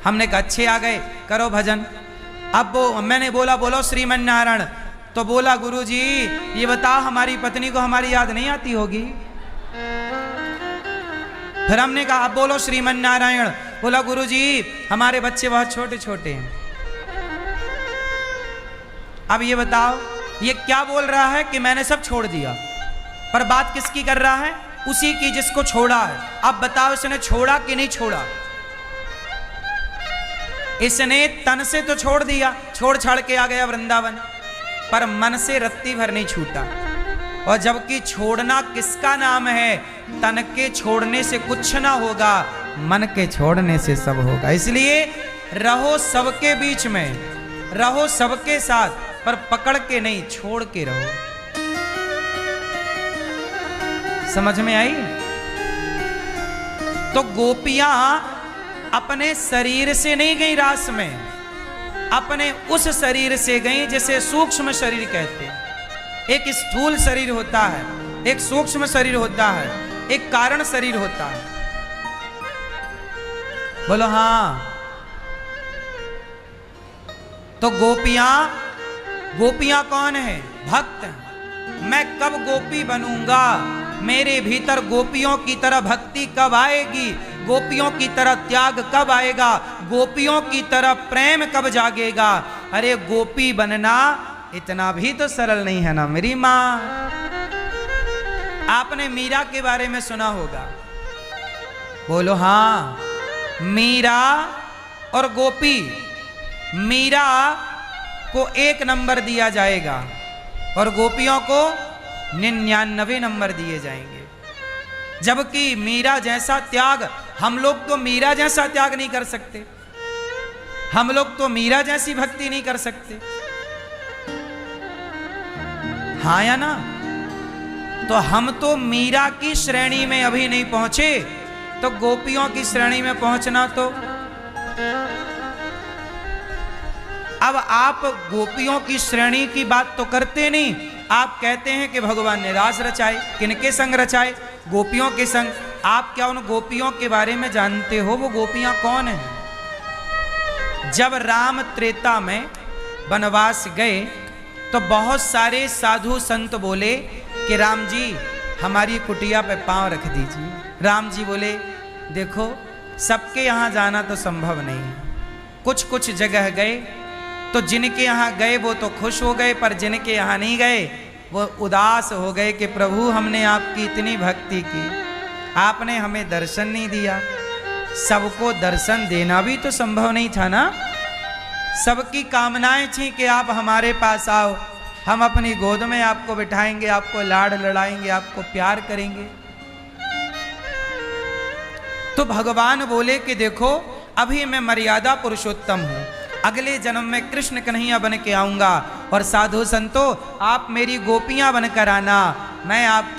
हमने कहा अच्छे आ गए, करो भजन। अब मैंने बोला बोलो श्रीमन नारायण, तो बोला गुरुजी ये बताओ हमारी पत्नी को हमारी याद नहीं आती होगी? फिर हमने कहा अब बोलो श्रीमन नारायण। बोला गुरुजी हमारे बच्चे बहुत छोटे छोटे हैं। अब ये बताओ, ये क्या बोल रहा है कि मैंने सब छोड़ दिया, पर बात किसकी कर रहा है? उसी की जिसको छोड़ा है। अब बताओ इसने छोड़ा कि नहीं छोड़ा? इसने तन से तो छोड़ दिया, छोड़ छाड़ के आ गया वृंदावन, पर मन से रत्ती भर नहीं छूटा। और जबकि छोड़ना किसका नाम है? तन के छोड़ने से कुछ ना होगा, मन के छोड़ने से सब होगा। इसलिए रहो सबके बीच में, रहो सबके साथ, पर पकड़ के नहीं, छोड़ के रहो। समझ में आई? तो गोपियां अपने शरीर से नहीं गई रास में, अपने उस शरीर से गई जिसे सूक्ष्म शरीर कहते हैं। एक स्थूल शरीर होता है, एक सूक्ष्म शरीर होता है, एक कारण शरीर होता है। बोलो हाँ। तो गोपियां कौन है? भक्त हैं। मैं कब गोपी बनूंगा? मेरे भीतर गोपियों की तरह भक्ति कब आएगी? गोपियों की तरह त्याग कब आएगा? गोपियों की तरह प्रेम कब जागेगा? अरे गोपी बनना इतना भी तो सरल नहीं है ना मेरी माँ। आपने मीरा के बारे में सुना होगा। बोलो हाँ। मीरा और गोपी, मीरा को 1 नंबर दिया जाएगा और गोपियों को 99 नंबर दिए जाएंगे। जबकि मीरा जैसा त्याग हम लोग तो मीरा जैसा त्याग नहीं कर सकते, हम लोग तो मीरा जैसी भक्ति नहीं कर सकते। हाँ या ना? तो हम तो मीरा की श्रेणी में अभी नहीं पहुंचे, तो गोपियों की श्रेणी में पहुंचना तो। अब आप गोपियों की श्रेणी की बात तो करते नहीं, आप कहते हैं कि भगवान ने रास रचाए। किनके संग रचाए? गोपियों के संग। आप क्या उन गोपियों के बारे में जानते हो? वो गोपियां कौन हैं? जब राम त्रेता में वनवास गए तो बहुत सारे साधु संत बोले कि राम जी हमारी कुटिया पे पांव रख दीजिए। राम जी बोले देखो सबके यहाँ जाना तो संभव नहीं है, कुछ कुछ जगह गए तो जिनके यहाँ गए वो तो खुश हो गए, पर जिनके यहाँ नहीं गए वो उदास हो गए कि प्रभु हमने आपकी इतनी भक्ति की, आपने हमें दर्शन नहीं दिया। सबको दर्शन देना भी तो संभव नहीं था ना, सबकी कामनाएं थी कि आप हमारे पास आओ, हम अपनी गोद में आपको बिठाएंगे, आपको लाड़ लड़ाएंगे, आपको प्यार करेंगे। तो भगवान बोले कि देखो अभी मैं मर्यादा पुरुषोत्तम हूं, अगले जन्म में कृष्ण कन्हैया बन के आऊंगा और साधु संतो आप मेरी गोपियां बनकर आना, मैं आप